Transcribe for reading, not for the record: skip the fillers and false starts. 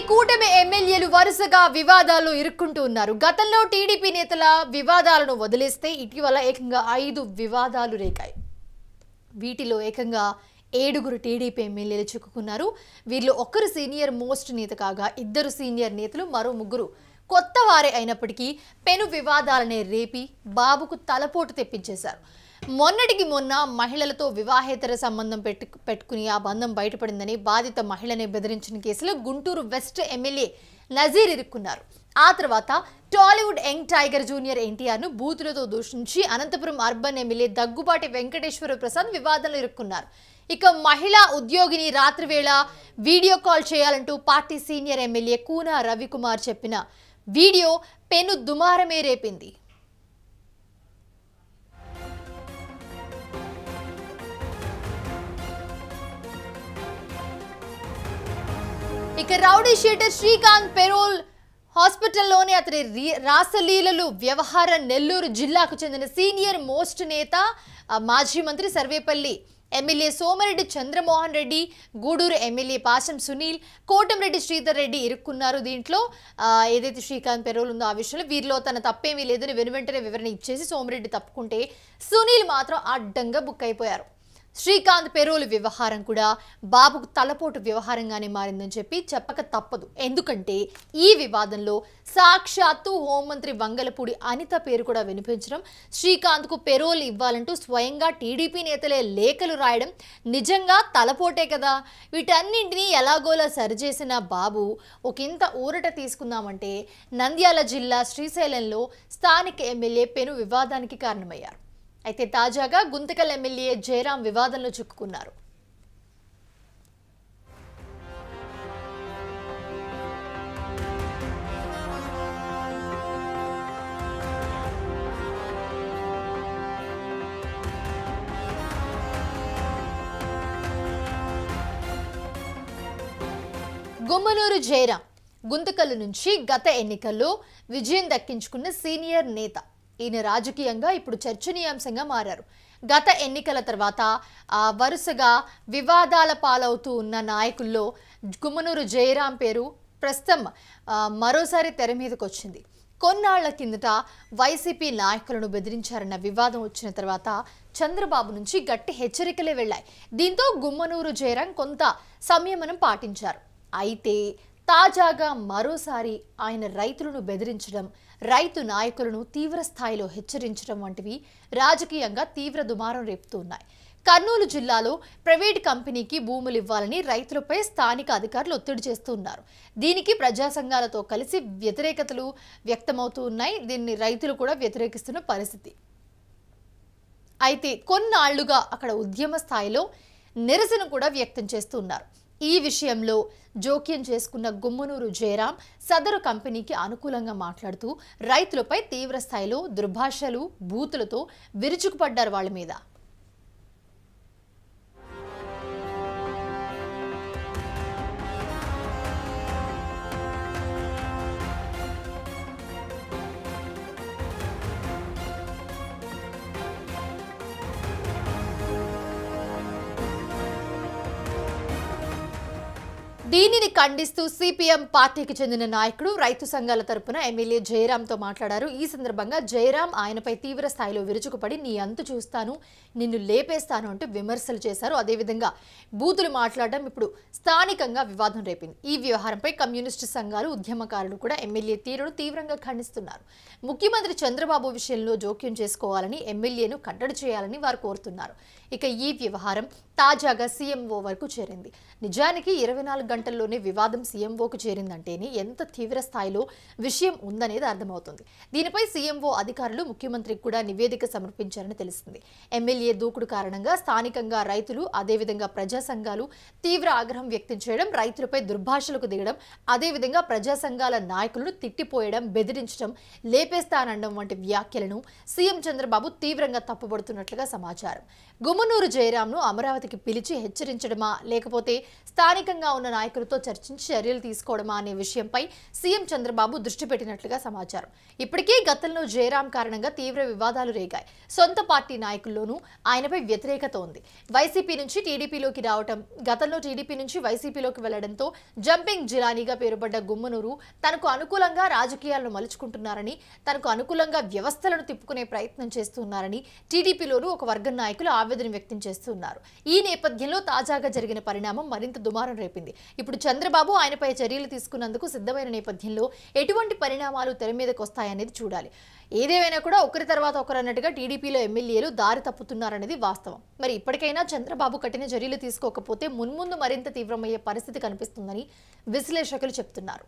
కూటమి ఎమ్మెల్యేలు వరుసగా వివాదాల్లో ఇరుక్కుంటూ ఉన్నారు. గతంలో టీడీపీ నేతల వివాదాలను వదిలేస్తే ఇటీవల ఏకంగా 5 వివాదాలు రేగాయి. వీటిలో ఏకంగా 7 టీడీపీ ఎమ్మెల్యేలు చిక్కుకున్నారు. వీరిలో ఒకరు సీనియర్ మోస్ట్ నేత కాగా 2 సీనియర్ నేతలు, మరో 3 కొత్త వారే అయినప్పటికీ పెను వివాదాలనే రేపి బాబుకు తలపోటు తెప్పించేశారు. మొన్నటికి మొన్న మహిళలతో వివాహేతర సంబంధం పెట్టుకుని ఆ బంధం బయటపడిందని బాధిత మహిళని బెదిరించిన కేసులో గుంటూరు వెస్ట్ ఎమ్మెల్యే నజీర్ ఇరుక్కున్నారు. ఆ తర్వాత టాలీవుడ్ యంగ్ టైగర్ జూనియర్ ఎన్టీఆర్ను బూతులతో దూషించి అనంతపురం అర్బన్ ఎమ్మెల్యే దగ్గుబాటి వెంకటేశ్వర ప్రసాద్ వివాదంలో ఇరుక్కున్నారు. ఇక మహిళా ఉద్యోగిని రాత్రి వేళ వీడియో కాల్ చేయాలంటూ party senior MLA Koona Ravikumar చెప్పిన వీడియో పెను దుమారమే రేపింది. ఇక రౌడీ షీటర్ శ్రీకాంత్ పెరోల్ హాస్పిటల్లోనే అతని రాసలీలలు వ్యవహారం నెల్లూరు జిల్లాకు చెందిన సీనియర్ మోస్ట్ నేత మాజీ మంత్రి సర్వేపల్లి ఎమ్మెల్యే సోమిరెడ్డి చంద్రమోహన్ రెడ్డి, గూడూరు ఎమ్మెల్యే పాశం సునీల్, కోటంరెడ్డి శ్రీధర్ రెడ్డి ఇరుక్కున్నారు. దీంట్లో ఏదైతే శ్రీకాంత్ పెరోల్ ఉందో ఆ విషయంలో వీరిలో తన తప్పేమీ లేదని వెనువెంటనే వివరణ ఇచ్చేసి సోమిరెడ్డి తప్పుకుంటే సునీల్ మాత్రం అడ్డంగా బుక్ అయిపోయారు. శ్రీకాంత్ పెరోల్ వ్యవహారం కూడా బాబుకు తలపోటు వ్యవహారంగానే మారిందని చెప్పక తప్పదు. ఎందుకంటే ఈ వివాదంలో సాక్షాత్తు హోంమంత్రి వంగలపూడి అనిత పేరు కూడా వినిపించడం, శ్రీకాంత్కు పెరోల్ ఇవ్వాలంటూ స్వయంగా టీడీపీ నేతలే లేఖలు రాయడం నిజంగా తలపోటే కదా. వీటన్నింటినీ ఎలాగోలా సరిచేసిన బాబు ఒకంత ఊరట తీసుకుందామంటే నంద్యాల జిల్లా శ్రీశైలంలో స్థానిక ఎమ్మెల్యే పెను వివాదానికి కారణమయ్యారు. అయితే తాజాగా గుంతకల్ ఎమ్మెల్యే జయరాం వివాదంలో చిక్కుకున్నారు. గుమ్మనూరు జయరాం గుంతకల్ నుంచి గత ఎన్నికల్లో విజయం దక్కించుకున్న సీనియర్ నేత. ఈయన రాజకీయంగా ఇప్పుడు చర్చనీయాంశంగా మారారు. గత ఎన్నికల తర్వాత వరుసగా వివాదాల పాలవుతూ ఉన్న నాయకుల్లో గుమ్మనూరు జయరాం పేరు ప్రస్తుతం మరోసారి తెర మీదకు వచ్చింది. కొన్నాళ్ల కిందట వైసీపీ నాయకులను బెదిరించారన్న వివాదం వచ్చిన తర్వాత చంద్రబాబు నుంచి గట్టి హెచ్చరికలే వెళ్లాయి. దీంతో గుమ్మనూరు జయరాం కొంత సంయమనం పాటించారు. అయితే తాజాగా మరోసారి ఆయన రైతులను బెదిరించడం, రైతు నాయకులను తీవ్ర స్థాయిలో హెచ్చరించడం వంటివి రాజకీయంగా తీవ్ర దుమారం రేపుతూ ఉన్నాయి. కర్నూలు జిల్లాలో ప్రైవేట్ కంపెనీకి భూములు ఇవ్వాలని రైతులపై స్థానిక అధికారులు ఒత్తిడి చేస్తూ ఉన్నారు. దీనికి ప్రజా సంఘాలతో కలిసి వ్యతిరేకతలు వ్యక్తమవుతూ ఉన్నాయి. దీన్ని రైతులు కూడా వ్యతిరేకిస్తున్న పరిస్థితి. అయితే కొన్నాళ్లుగా అక్కడ ఉద్యమ స్థాయిలో నిరసన కూడా వ్యక్తం చేస్తూ ఉన్నారు. ఈ విషయంలో జోక్యం చేసుకున్న గుమ్మనూరు జయరాం సదరు కంపెనీకి అనుకూలంగా మాట్లాడుతూ రైతులపై తీవ్ర స్థాయిలో దుర్భాషలు, బూతులతో విరుచుకుపడ్డారు వాళ్ళ మీద. దీనిని ఖండిస్తూ సిపిఎం పార్టీకి చెందిన నాయకుడు రైతు సంఘాల తరపున ఎమ్మెల్యే జయరాంతో మాట్లాడారు. ఈ సందర్భంగా జయరాం ఆయనపై తీవ్ర స్థాయిలో విరుచుకుపడి నీ అంతు చూస్తాను, నిన్ను లేపేస్తాను అంటూ విమర్శలు చేశారు. అదేవిధంగా బూతులు మాట్లాడడం ఇప్పుడు స్థానికంగా వివాదం రేపింది. ఈ వ్యవహారంపై కమ్యూనిస్టు సంఘాలు, ఉద్యమకారులు కూడా ఎమ్మెల్యే తీరును తీవ్రంగా ఖండిస్తున్నారు. ముఖ్యమంత్రి చంద్రబాబు విషయంలో జోక్యం చేసుకోవాలని, ఎమ్మెల్యేను కట్టడి చేయాలని వారు కోరుతున్నారు. ఇక ఈ వ్యవహారం తాజాగా సీఎంఓ వరకు చేరింది. నిజానికి 24 గంటల్లోనే వివాదం సీఎంఓకు చేరిందంటేనే ఎంత తీవ్ర స్థాయిలో విషయం ఉందనేది అర్థమవుతుంది. దీనిపై సీఎంఓ అధికారులు ముఖ్యమంత్రికి కూడా నివేదిక సమర్పించారని తెలిసింది. ఎమ్మెల్యే దూకుడు కారణంగా స్థానికంగా రైతులు, అదేవిధంగా ప్రజా సంఘాలు తీవ్ర ఆగ్రహం వ్యక్తం చేయడం, రైతులపై దుర్భాషలకు దిగడం, అదేవిధంగా ప్రజా సంఘాల నాయకులను తిట్టిపోయడం, బెదిరించడం, లేపేస్తానడం వంటి వ్యాఖ్యలను సీఎం చంద్రబాబు తీవ్రంగా తప్పుపడుతున్నట్లుగా సమాచారం. గుమ్మనూరు జయరాంను అమరావతికి పిలిచి హెచ్చరించడమా లేకపోతే స్థానికంగా ఉన్న నాయకులతో చర్చించి చర్యలు తీసుకోవడమా అనే విషయంపై సీఎం చంద్రబాబు దృష్టి పెట్టినట్లుగా సమాచారం. ఇప్పటికే గతంలో జయరాం కారణంగా తీవ్ర వివాదాలు రేగాయి. సొంత పార్టీ నాయకుల్లోనూ ఆయనపై వ్యతిరేకత ఉంది. వైసీపీ నుంచి టీడీపీలోకి రావటం, గతంలో టీడీపీ నుంచి వైసీపీలోకి వెళ్లడంతో జంపింగ్ జిలానీగా పేరుపడ్డ గుమ్మనూరు తనకు అనుకూలంగా రాజకీయాలను మలుచుకుంటున్నారని, తనకు అనుకూలంగా వ్యవస్థలను తిప్పుకునే ప్రయత్నం చేస్తున్నారని టీడీపీలోనూ ఒక వర్గం నాయకులు ఆవేదన వ్యక్తం చేస్తున్నారు. ఈ నేపథ్యంలో తాజాగా జరిగిన పరిణామం మరింత దుమారం రేపింది. ఇప్పుడు చంద్రబాబు ఆయనపై చర్యలు తీసుకున్నందుకు సిద్ధమైన నేపథ్యంలో ఎటువంటి పరిణామాలు తెర మీదకు వస్తాయనేది చూడాలి. ఏదేమైనా కూడా ఒకరి తర్వాత ఒకరు అన్నట్టుగా టీడీపీలో ఎమ్మెల్యేలు దారి తప్పుతున్నారనేది వాస్తవం. మరి ఇప్పటికైనా చంద్రబాబు కఠిన చర్యలు తీసుకోకపోతే మున్ముందు మరింత తీవ్రమయ్యే పరిస్థితి కనిపిస్తుందని విశ్లేషకులు చెప్తున్నారు.